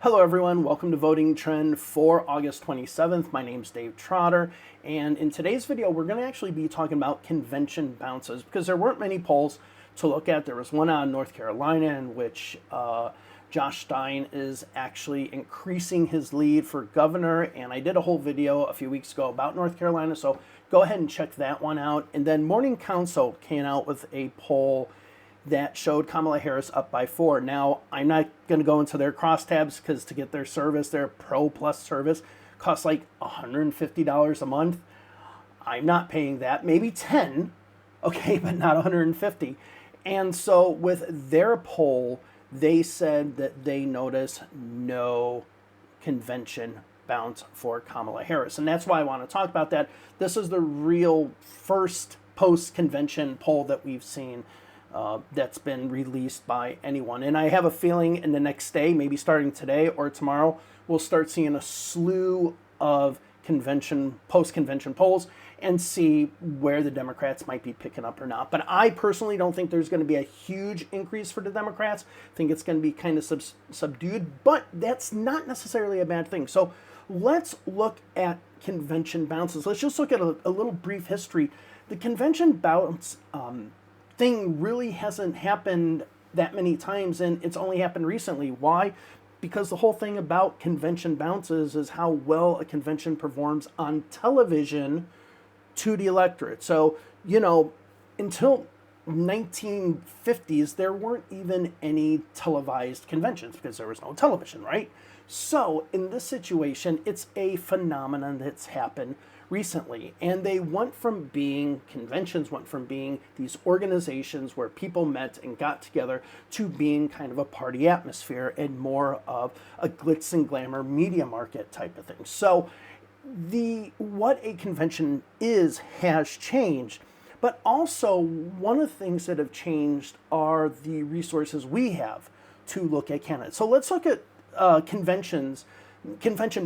Hello everyone, welcome to Voting Trend for August 27th. My name's Dave Trotter, and in today's video we're going to actually be talking about convention bounces because there weren't many polls to look at. There was one out in North Carolina in which Josh Stein is actually increasing his lead for governor, and I did a whole video a few weeks ago about North Carolina, so go ahead and check that one out. And then Morning Counsel came out with a poll that showed Kamala Harris up by 4. Now, I'm not going to go into their crosstabs because to get their service, their Pro Plus service, costs like $150 a month. I'm not paying that, maybe 10, okay, but not 150. And so with their poll, they said that they notice no convention bounce for Kamala Harris. And that's why I want to talk about that. This is the real first post-convention poll that we've seen that's been released by anyone. And I have a feeling in the next day, maybe starting today or tomorrow, we'll start seeing a slew of post-convention polls and see where the Democrats might be picking up or not. But I personally don't think there's going to be a huge increase for the Democrats. I think it's going to be kind of subdued, but that's not necessarily a bad thing. So let's look at convention bounces. Let's just look at a little brief history. The convention bounce thing really hasn't happened that many times, and it's only happened recently. Why? Because the whole thing about convention bounces is how well a convention performs on television to the electorate. So, until 1950s, there weren't even any televised conventions because there was no television, right? So in this situation, it's a phenomenon that's happened recently, and conventions went from being these organizations where people met and got together to being kind of a party atmosphere and more of a glitz and glamour media market type of thing. So what a convention has changed, but also one of the things that have changed are the resources we have to look at candidates. So let's look at convention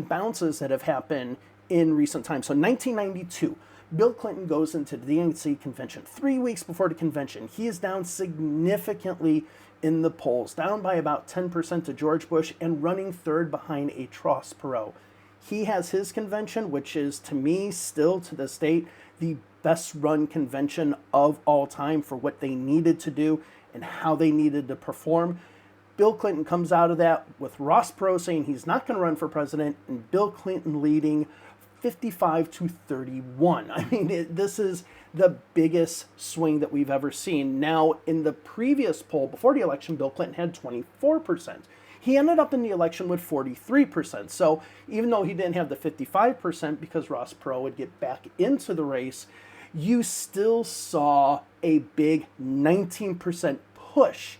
bounces that have happened in recent times. So 1992, Bill Clinton goes into the DNC convention. 3 weeks before the convention, he is down significantly in the polls, down by about 10% to George Bush and running third behind a Ross Perot. He has his convention, which is, to me, still to this date, the best run convention of all time for what they needed to do and how they needed to perform. Bill Clinton comes out of that with Ross Perot saying he's not going to run for president and Bill Clinton leading 55-31. I mean, this is the biggest swing that we've ever seen. Now, in the previous poll before the election, Bill Clinton had 24%. He ended up in the election with 43%. So even though he didn't have the 55% because Ross Perot would get back into the race, you still saw a big 19% push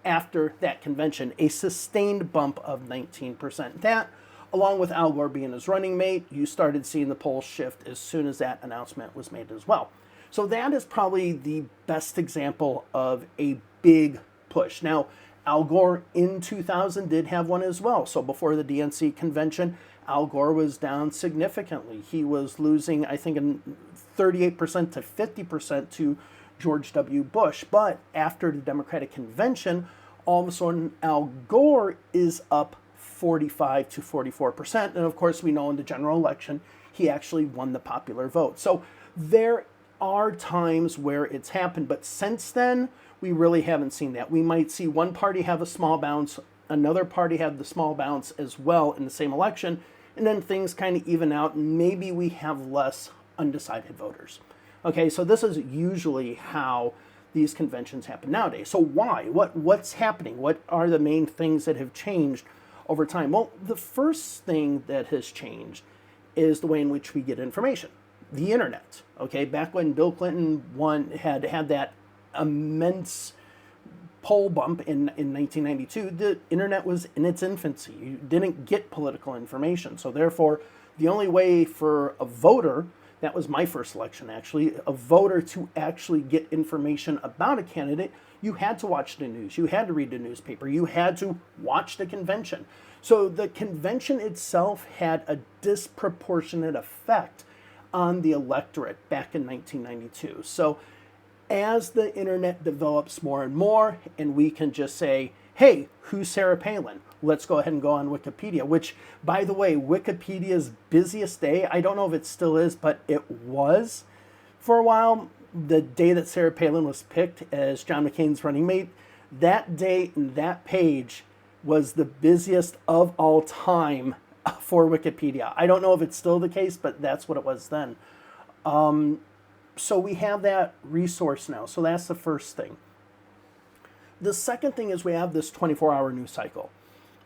after that convention, a sustained bump of 19%. That, along with Al Gore being his running mate, you started seeing the polls shift as soon as that announcement was made as well. So that is probably the best example of a big push. Now, Al Gore in 2000 did have one as well. So before the DNC convention, Al Gore was down significantly. He was losing, I think, 38% to 50% to George W. Bush. But after the Democratic convention, all of a sudden Al Gore is up 45 to 44%. And of course, we know in the general election, he actually won the popular vote. So there are times where it's happened, but since then, we really haven't seen that. We might see one party have a small bounce, another party have the small bounce as well in the same election, and then things kind of even out, and maybe we have less undecided voters. Okay, so this is usually how these conventions happen nowadays. So why? What's happening? What are the main things that have changed over time? Well, the first thing that has changed is the way in which we get information. The internet. Okay, back when Bill Clinton had that immense poll bump in 1992, the internet was in its infancy. You didn't get political information. So therefore, the only way for a voter, that was my first election actually, a voter to actually get information about a candidate, you had to watch the news, you had to read the newspaper, you had to watch the convention. So the convention itself had a disproportionate effect on the electorate back in 1992. So as the internet develops more and more, and we can just say, hey, who's Sarah Palin? let's go ahead and go on Wikipedia, which, by the way, Wikipedia's busiest day, I don't know if it still is, but it was for a while, the day that Sarah Palin was picked as John McCain's running mate. That day and that page was the busiest of all time for Wikipedia. I don't know if it's still the case, but that's what it was then. So we have that resource now. So that's the first thing. The second thing is we have this 24-hour news cycle.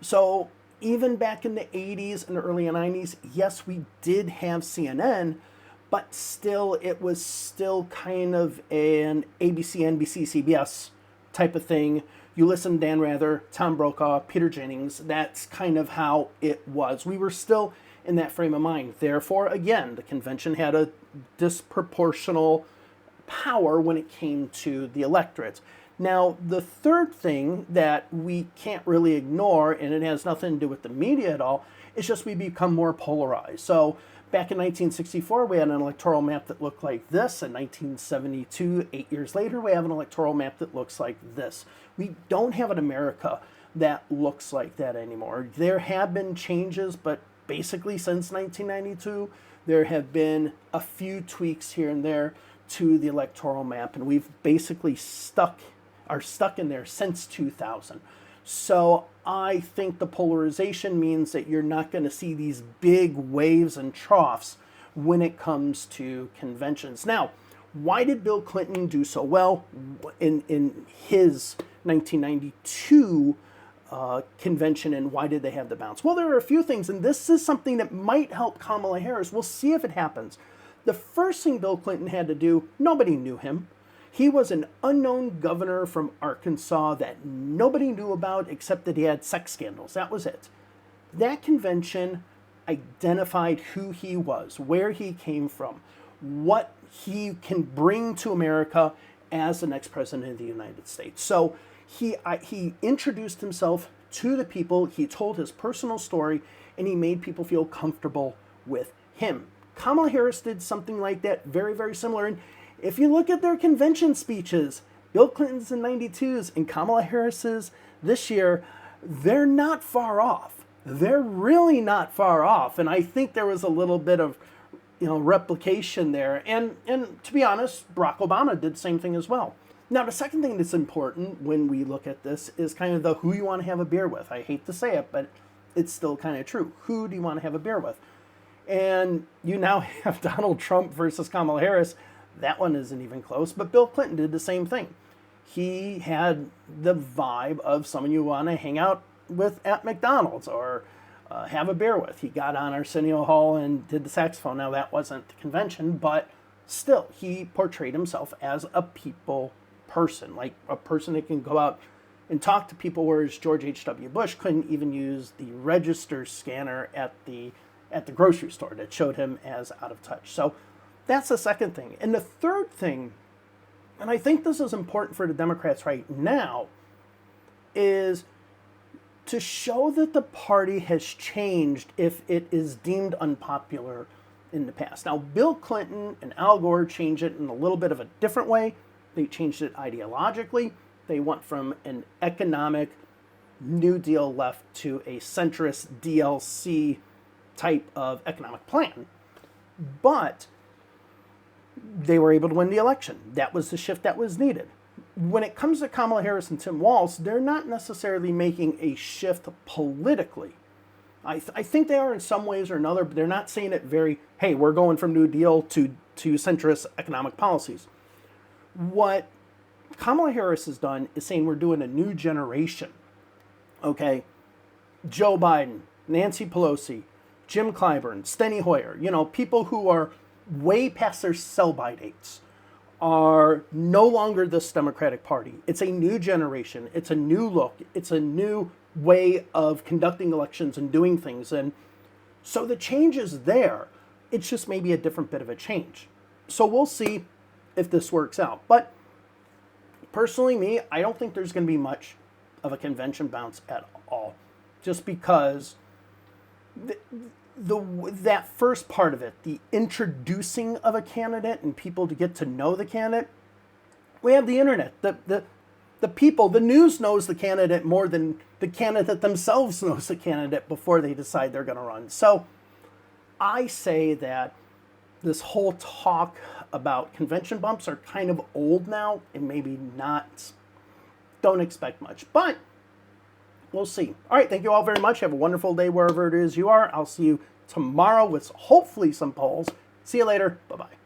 So even back in the 80s and early 90s, yes, we did have CNN, but still it was still kind of an ABC, NBC, CBS type of thing. You listen to Dan Rather, Tom Brokaw, Peter Jennings. That's kind of how it was. We were still in that frame of mind. Therefore, again, the convention had a disproportional power when it came to the electorate. Now, the third thing that we can't really ignore, and it has nothing to do with the media at all, is just we become more polarized. So back in 1964, we had an electoral map that looked like this. In 1972, 8 years later, we have an electoral map that looks like this. We don't have an America that looks like that anymore. There have been changes, but basically since 1992, there have been a few tweaks here and there to the electoral map, and we've basically stuck in there since 2000. So I think the polarization means that you're not going to see these big waves and troughs when it comes to conventions. Now, why did Bill Clinton do so well in his 1992 convention, and why did they have the bounce? Well, there are a few things, and this is something that might help Kamala Harris. We'll see if it happens. The first thing Bill Clinton had to do, nobody knew him. He was an unknown governor from Arkansas that nobody knew about except that he had sex scandals. That was it. That convention identified who he was, where he came from, what he can bring to America as the next president of the United States. So he introduced himself to the people, he told his personal story, and he made people feel comfortable with him. Kamala Harris did something like that, very, very similar. And if you look at their convention speeches, Bill Clinton's in 92's and Kamala Harris's this year, they're not far off. They're really not far off. And I think there was a little bit of, replication there. And to be honest, Barack Obama did the same thing as well. Now, the second thing that's important when we look at this is kind of the who you want to have a beer with. I hate to say it, but it's still kind of true. Who do you want to have a beer with? And you now have Donald Trump versus Kamala Harris. That one isn't even close, but Bill Clinton did the same thing. He had the vibe of someone you want to hang out with at McDonald's or have a beer with. He got on Arsenio Hall and did the saxophone. Now, that wasn't the convention, but still, he portrayed himself as a people person, like a person that can go out and talk to people, whereas George H.W. Bush couldn't even use the register scanner at the grocery store. That showed him as out of touch. So that's the second thing. And the third thing, and I think this is important for the Democrats right now, is to show that the party has changed if it is deemed unpopular in the past. Now, Bill Clinton and Al Gore changed it in a little bit of a different way. They changed it ideologically. They went from an economic New Deal left to a centrist DLC type of economic plan. But they were able to win the election. That was the shift that was needed. When it comes to Kamala Harris and Tim Walz, they're not necessarily making a shift politically. I think they are in some ways or another, but they're not saying it very, hey, we're going from New Deal to centrist economic policies. What Kamala Harris has done is saying we're doing a new generation. Okay? Joe Biden, Nancy Pelosi, Jim Clyburn, Steny Hoyer, people who are way past their sell-by dates, are no longer this Democratic Party. It's a new generation. It's a new look. It's a new way of conducting elections and doing things. And so the change is there. It's just maybe a different bit of a change. So we'll see if this works out. But personally, me, I don't think there's going to be much of a convention bounce at all. Just because that first part of it, the introducing of a candidate and people to get to know the candidate, we have the internet. The the people, the news knows the candidate more than the candidate themselves knows the candidate before they decide they're going to run. So I say that this whole talk about convention bumps are kind of old now and maybe not, don't expect much, but we'll see. All right, thank you all very much. Have a wonderful day wherever it is you are. I'll see you tomorrow with hopefully some polls. See you later. Bye-bye.